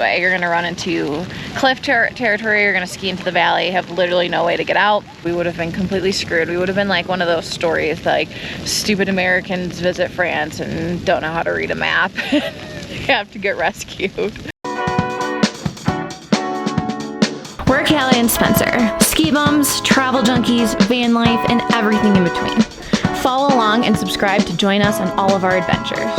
But you're gonna run into cliff territory, you're gonna ski into the valley, have literally no way to get out. We would have been completely screwed. We would have been like one of those stories like stupid Americans visit France and don't know how to read a map. You have to get rescued. We're Callie and Spencer, ski bums, travel junkies, van life, and everything in between. Follow along and subscribe to join us on all of our adventures.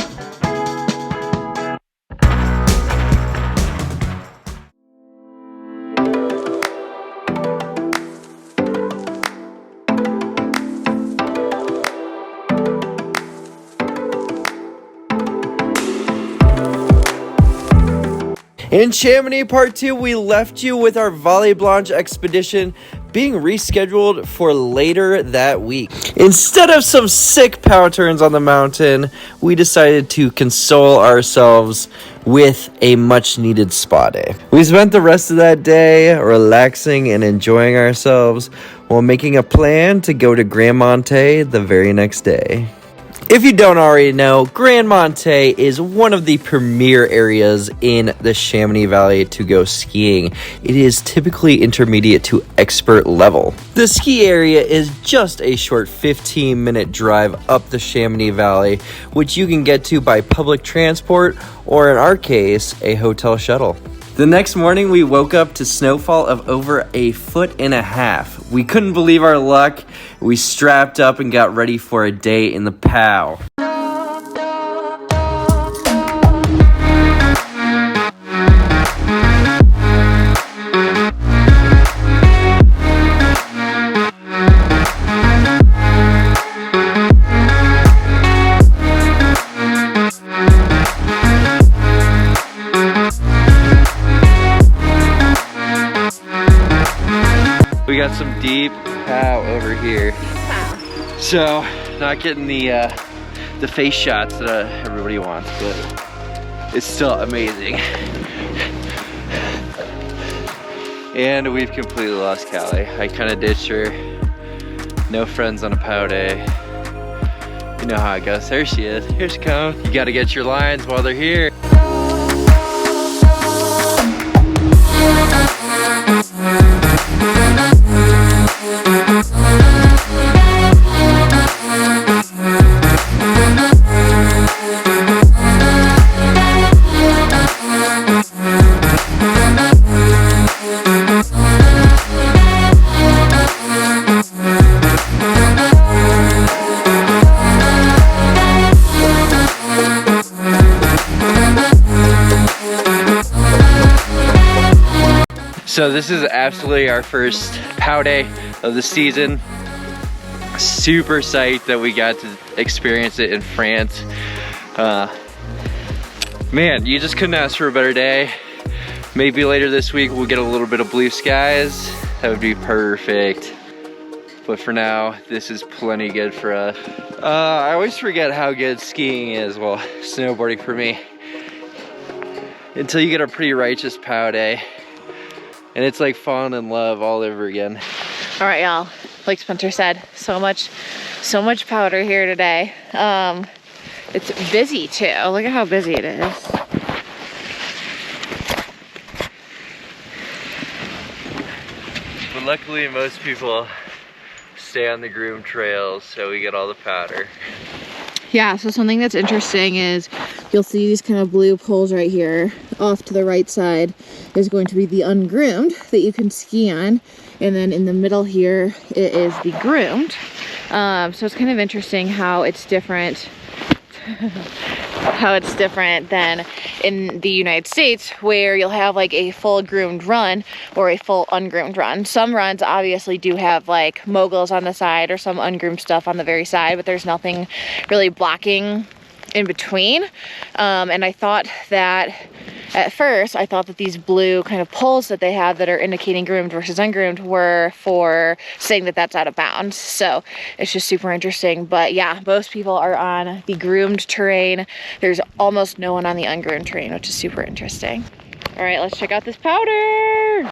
In Chamonix Part 2, we left you with our Vallée Blanche expedition being rescheduled for later that week. Instead of some sick power turns on the mountain, we decided to console ourselves with a much-needed spa day. We spent the rest of that day relaxing and enjoying ourselves while making a plan to go to Grand Monte the very next day. If you don't already know, Grand Monte is one of the premier areas in the Chamonix Valley to go skiing. It is typically intermediate to expert level. The ski area is just a short 15-minute drive up the Chamonix Valley, which you can get to by public transport or, in our case, a hotel shuttle. The next morning, we woke up to snowfall of over 1.5 feet. We couldn't believe our luck. We strapped up and got ready for a day in the POW. We got some deep POW over here. So, not getting the face shots that everybody wants, but it's still amazing. And we've completely lost Callie. I kind of ditched her. No friends on a POW day. You know how it goes. There she is. Here she comes. You gotta get your lines while they're here. So this is absolutely our first POW day of the season. Super psyched that we got to experience it in France. Man, you just couldn't ask for a better day. Maybe later this week we'll get a little bit of blue skies. That would be perfect. But for now, this is plenty good for us. I always forget how good skiing is, well, snowboarding for me, until you get a pretty righteous POW day. And it's like falling in love all over again. All right, y'all, like Spencer said, so much powder here today. It's busy too. Look at how busy it is. But luckily most people stay on the groomed trails, so we get all the powder. Yeah, so something that's interesting is you'll see these kind of blue poles right here. Off to the right side is going to be the ungroomed that you can ski on. And then in the middle here, it is the groomed. So it's kind of interesting how it's different than in the United States, where you'll have like a full groomed run or a full ungroomed run. Some runs obviously do have like moguls on the side or some ungroomed stuff on the very side, but there's nothing really blocking in between. And I thought that at first, I thought that these blue kind of poles that they have that are indicating groomed versus ungroomed were for saying that that's out of bounds. So it's just super interesting. But yeah, most people are on the groomed terrain. There's almost no one on the ungroomed terrain, which is super interesting. All right, let's check out this powder.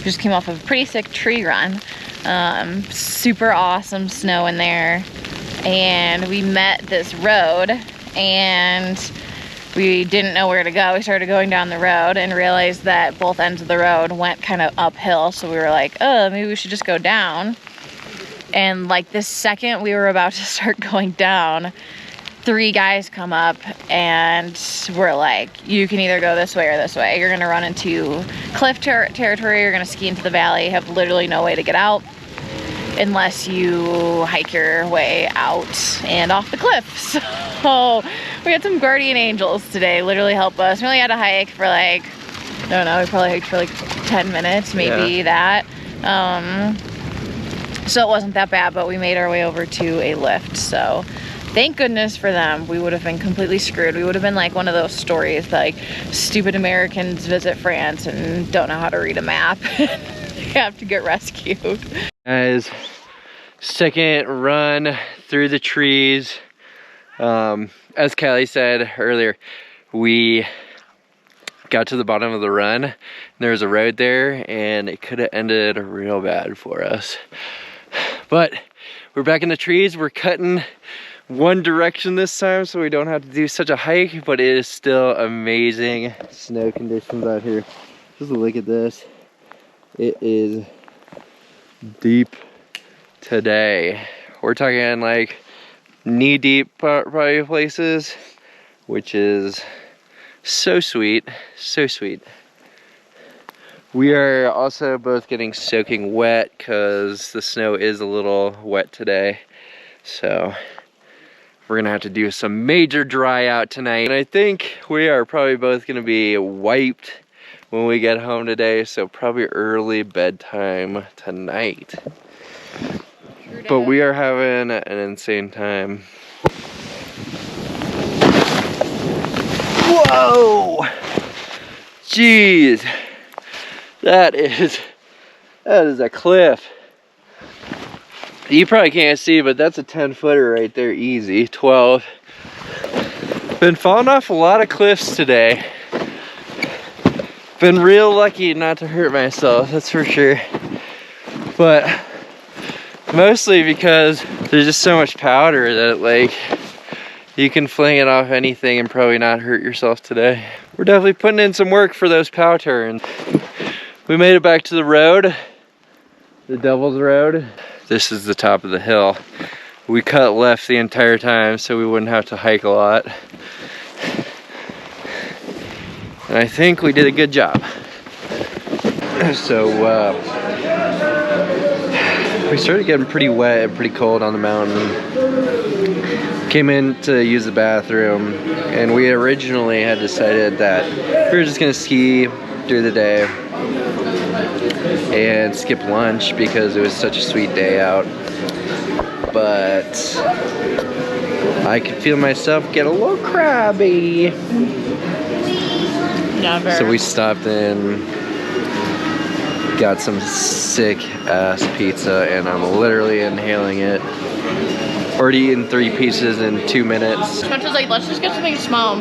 just came off of a pretty sick tree run. Super awesome snow in there. And we met this road and we didn't know where to go. We started going down the road and realized that both ends of the road went kind of uphill. So we were like, oh, maybe we should just go down. And like the second we were about to start going down, 3 guys come up and we're like, you can either go this way or this way. You're gonna run into cliff territory, you're gonna ski into the valley, have literally no way to get out unless you hike your way out and off the cliff. So we had some guardian angels today literally help us. We only had to hike for like, I don't know, we probably hiked for like 10 minutes, maybe that. So it wasn't that bad, but we made our way over to a lift. So thank goodness for them. We would have been completely screwed. We would have been like one of those stories like stupid Americans visit France and don't know how to read a map. They have to get rescued. Guys, second run through the trees. As Callie said earlier, we got to the bottom of the run and there was a road there and it could have ended real bad for us. But we're back in the trees. We're cutting one direction this time so we don't have to do such a hike, but it is still amazing snow conditions out here. Just look at this. It is deep today. We're talking like knee deep probably places, which is so sweet, so sweet. We are also both getting soaking wet because the snow is a little wet today. So we're gonna have to do some major dry out tonight. And I think we are probably both gonna be wiped when we get home today. So probably early bedtime tonight. But we are having an insane time. Whoa! Jeez. That is a cliff. You probably can't see, but that's a 10-footer right there, easy. 12. Been falling off a lot of cliffs today. Been real lucky not to hurt myself, that's for sure. But mostly because there's just so much powder that like you can fling it off anything and probably not hurt yourself today. We're definitely putting in some work for those pow turns. We made it back to the road, the Devil's Road. This is the top of the hill. We cut left the entire time so we wouldn't have to hike a lot. And I think we did a good job. So we started getting pretty wet and pretty cold on the mountain. Came in to use the bathroom and we originally had decided that we were just gonna ski through the day and skip lunch because it was such a sweet day out. But I could feel myself get a little crabby. Never. So we stopped in, got some sick ass pizza, and I'm literally inhaling it. Already eaten 3 pieces in 2 minutes. Spencer's was like, let's just get something small.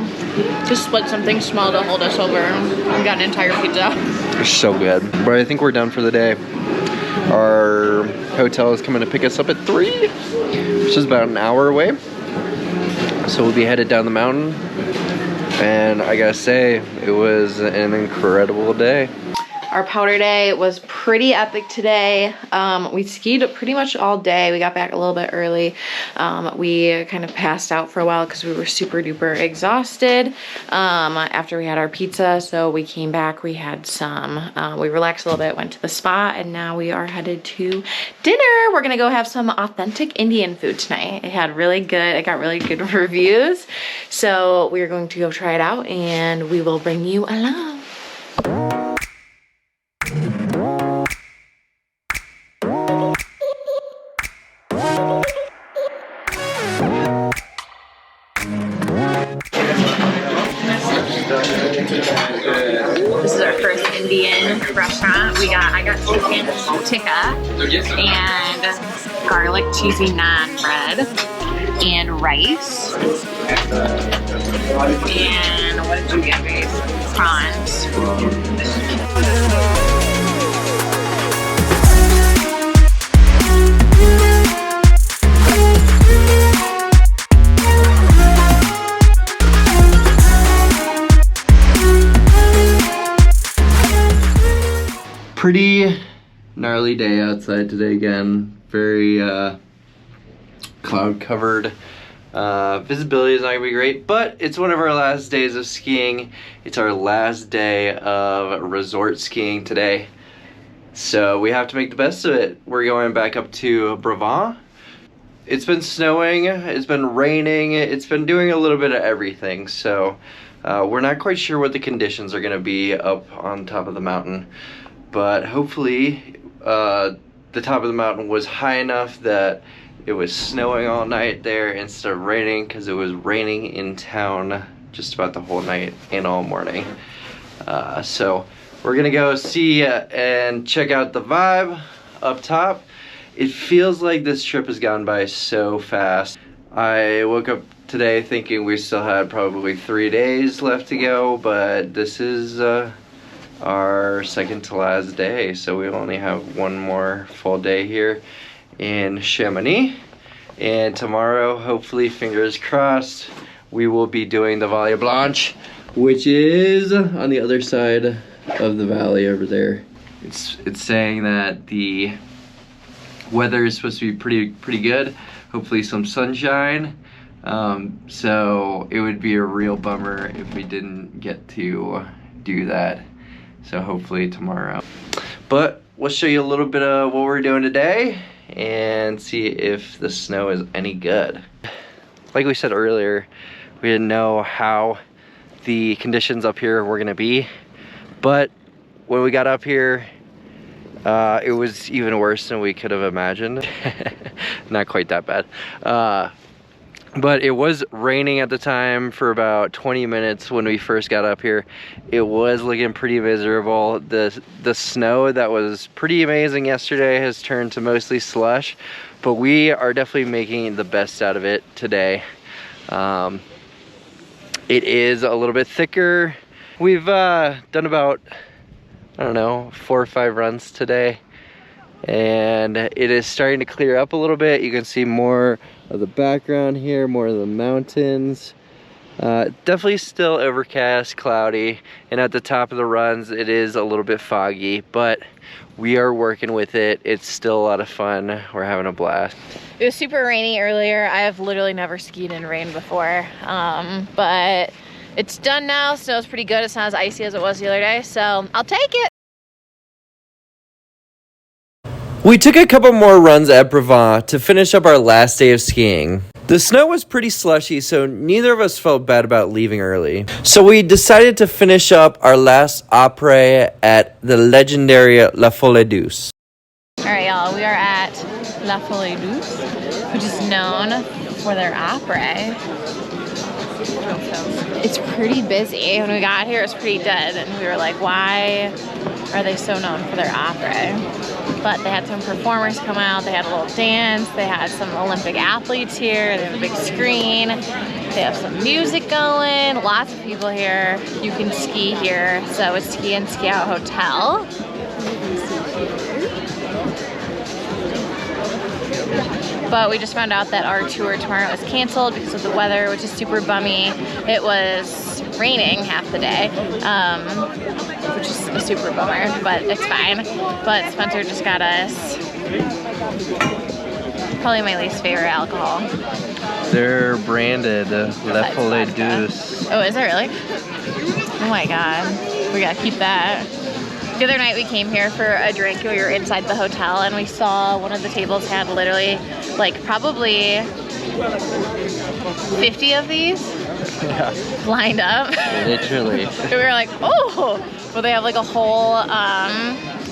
Just split something small to hold us over. We got an entire pizza. It's so good. But I think we're done for the day. Our hotel is coming to pick us up at 3, which is about an hour away. So we'll be headed down the mountain. And I gotta say, it was an incredible day. Our powder day was pretty epic today. We skied pretty much all day. We got back a little bit early. We kind of passed out for a while because we were super duper exhausted after we had our pizza. So we came back, we had some, we relaxed a little bit, went to the spa, and now we are headed to dinner. We're gonna go have some authentic Indian food tonight. It got really good reviews. So we're going to go try it out and we will bring you along. This is our first Indian restaurant. I got chicken tikka and garlic cheesy naan bread and rice. And what did you get, guys? Prawns. gnarly day outside today again. Very cloud covered. Visibility is not gonna be great, but it's one of our last days of skiing. It's our last day of resort skiing today, so we have to make the best of it. We're going back up to Brevant. It's been snowing, it's been raining, it's been doing a little bit of everything, so we're not quite sure what the conditions are gonna be up on top of the mountain, but hopefully the top of the mountain was high enough that it was snowing all night there instead of raining, because it was raining in town just about the whole night and all morning. So we're gonna go see and check out the vibe up top. It feels like this trip has gone by so fast. I woke up today thinking we still had probably 3 days left to go, but this is our second to last day, so we only have one more full day here in Chamonix, and tomorrow, hopefully, fingers crossed, we will be doing the Vallée Blanche, which is on the other side of the valley over there. It's saying that the weather is supposed to be pretty good, hopefully some sunshine, so it would be a real bummer if we didn't get to do that, so hopefully tomorrow. But we'll show you a little bit of what we're doing today and see if the snow is any good. Like we said earlier, we didn't know how the conditions up here were gonna be, but when we got up here, it was even worse than we could have imagined. Not quite that bad. But it was raining at the time for about 20 minutes when we first got up here. It was looking pretty miserable. The snow that was pretty amazing yesterday has turned to mostly slush, but we are definitely making the best out of it today. It is a little bit thicker. We've done about, I don't know, 4 or 5 runs today, and it is starting to clear up a little bit. You can see more of the background here, more of the mountains. Definitely still overcast, cloudy, and at the top of the runs it is a little bit foggy, but we are working with it. It's still a lot of fun. We're having a blast. It was super rainy earlier. I have literally never skied in rain before, but it's done now. Snow's pretty good. It's not as icy as it was the other day, so I'll take it. We took a couple more runs at Brevant to finish up our last day of skiing. The snow was pretty slushy, so neither of us felt bad about leaving early. So we decided to finish up our last après at the legendary La Folie Douce. All right, y'all, we are at La Folie Douce, which is known for their après. It's pretty busy. When we got here, it was pretty dead, and we were like, why are they so known for their après? But they had some performers come out, they had a little dance, they had some Olympic athletes here, they have a big screen, they have some music going, lots of people here. You can ski here, so it's Ski and Ski Out Hotel. But we just found out that our tour tomorrow is canceled because of the weather, which is super bummy. It was raining half the day, which is a super bummer, but it's fine. But Spencer just got us probably my least favorite alcohol. They're branded La Folie Douce. Oh, is it really? Oh my god, we gotta keep that. The other night we came here for a drink. We were inside the hotel and we saw one of the tables had literally like probably 50 of these lined up. Literally. And we were like, oh, well they have like a whole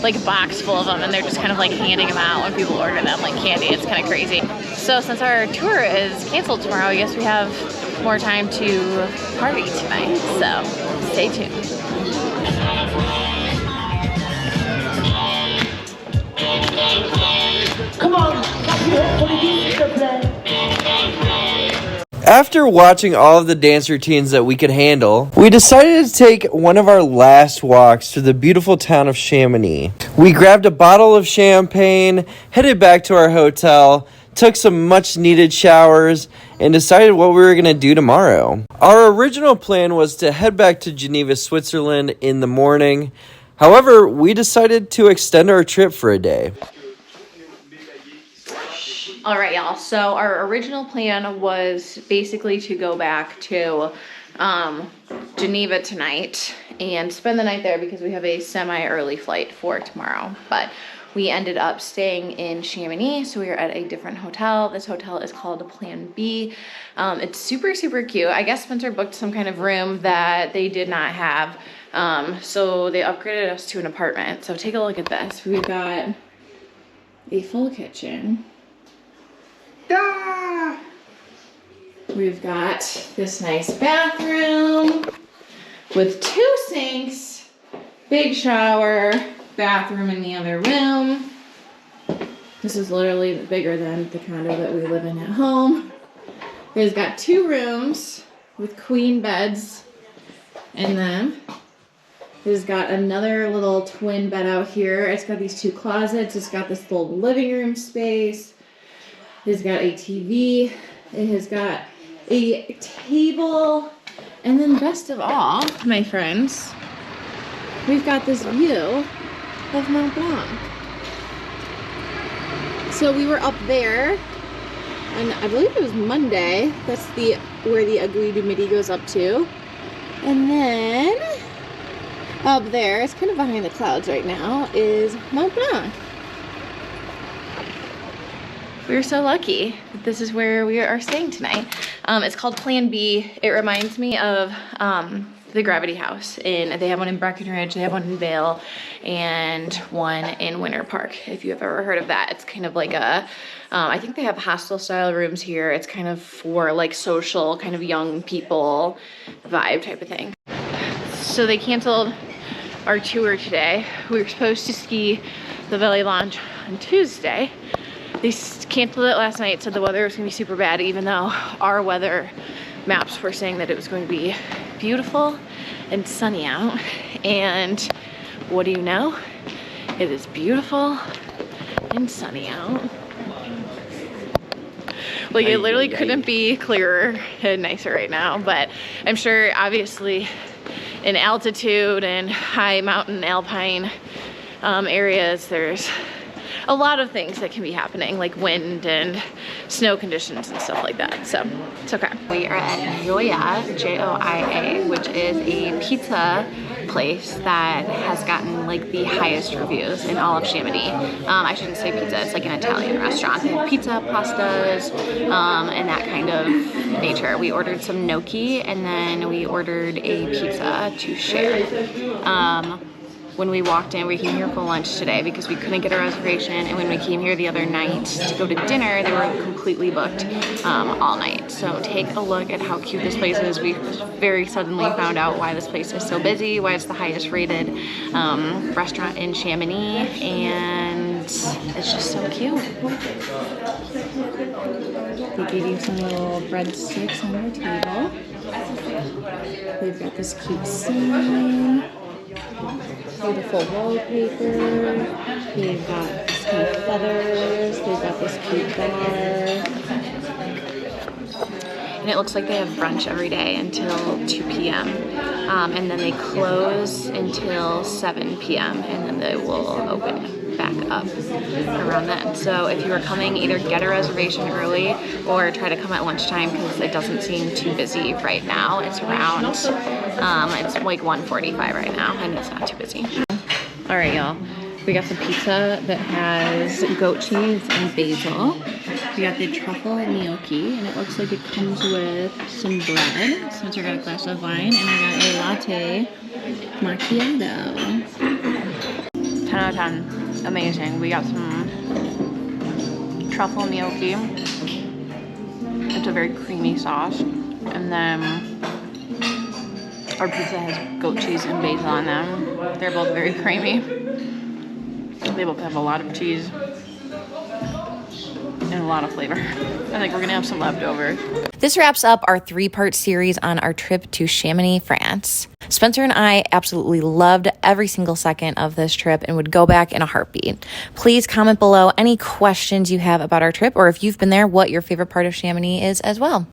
like box full of them, and they're just kind of like handing them out when people order them like candy. It's kind of crazy. So since our tour is canceled tomorrow, I guess we have more time to party tonight. So stay tuned. Come on, clap your hands for the music play. After watching all of the dance routines that we could handle, we decided to take one of our last walks through the beautiful town of Chamonix. We grabbed a bottle of champagne, headed back to our hotel, took some much needed showers, and decided what we were going to do tomorrow. Our original plan was to head back to Geneva, Switzerland in the morning. However, we decided to extend our trip for a day. All right, y'all. So our original plan was basically to go back to Geneva tonight and spend the night there because we have a semi-early flight for tomorrow. But we ended up staying in Chamonix, so we are at a different hotel. This hotel is called Plan B. It's super, super cute. I guess Spencer booked some kind of room that they did not have. So they upgraded us to an apartment. So take a look at this. We've got a full kitchen. We've got this nice bathroom with 2 sinks, big shower, bathroom in the other room. This is literally bigger than the condo that we live in at home. It's got 2 rooms with queen beds in them. It's got another little twin bed out here. It's got these 2 closets. It's got this little living room space. It's got a TV. It has got a table. And then best of all, my friends, we've got this view of Mont Blanc. So we were up there, and I believe it was Monday. That's where the Aiguille du Midi goes up to. And then up there, it's kind of behind the clouds right now, is Mont Blanc. We're so lucky that this is where we are staying tonight. It's called Plan B. It reminds me of the Gravity House. They have one in Breckenridge, they have one in Vail, and one in Winter Park, if you have ever heard of that. It's kind of like a, I think they have hostel style rooms here. It's kind of for like social, kind of young people vibe type of thing. So they canceled our tour today. We were supposed to ski the Valley Blanche on Tuesday. They canceled it last night, said the weather was gonna be super bad, even though our weather maps were saying that it was going to be beautiful and sunny out. And what do you know? It is beautiful and sunny out. Like, it literally couldn't be clearer and nicer right now, but I'm sure obviously in altitude and high mountain alpine areas, there's a lot of things that can be happening, like wind and snow conditions and stuff like that, so it's okay. We are at Joia, J-O-I-A, which is a pizza place that has gotten like the highest reviews in all of Chamonix. I shouldn't say pizza, it's like an Italian restaurant. They have pizza, pastas, and that kind of nature. We ordered some gnocchi, and then we ordered a pizza to share. When we walked in, we came here for lunch today because we couldn't get a reservation, and when we came here the other night to go to dinner, they were completely booked all night. So take a look at how cute this place is. We very suddenly found out why this place is so busy, why it's the highest rated restaurant in Chamonix, and it's just so cute. They gave you some little breadsticks on your table. They've got this cute scene. Beautiful wallpaper. They've got this kind of feathers. They've got this cute bar. And it looks like they have brunch every day until 2 p.m. And then they close until 7 p.m. and then they will open back up around then. So if you are coming, either get a reservation early or try to come at lunchtime because it doesn't seem too busy right now. It's around, it's like 1:45 right now and it's not too busy. All right, y'all. We got some pizza that has goat cheese and basil. We got the truffle gnocchi, and it looks like it comes with some bread. Spencer got a glass of wine, and I got a latte macchiato. 10 out of 10. Amazing. We got some truffle gnocchi. It's a very creamy sauce. And then our pizza has goat cheese and basil on them. They're both very creamy. They both have a lot of cheese and a lot of flavor. I think we're gonna have some leftovers. This wraps up our 3-part series on our trip to Chamonix, France. Spencer and I absolutely loved every single second of this trip and would go back in a heartbeat. Please comment below any questions you have about our trip, or if you've been there, what your favorite part of Chamonix is as well.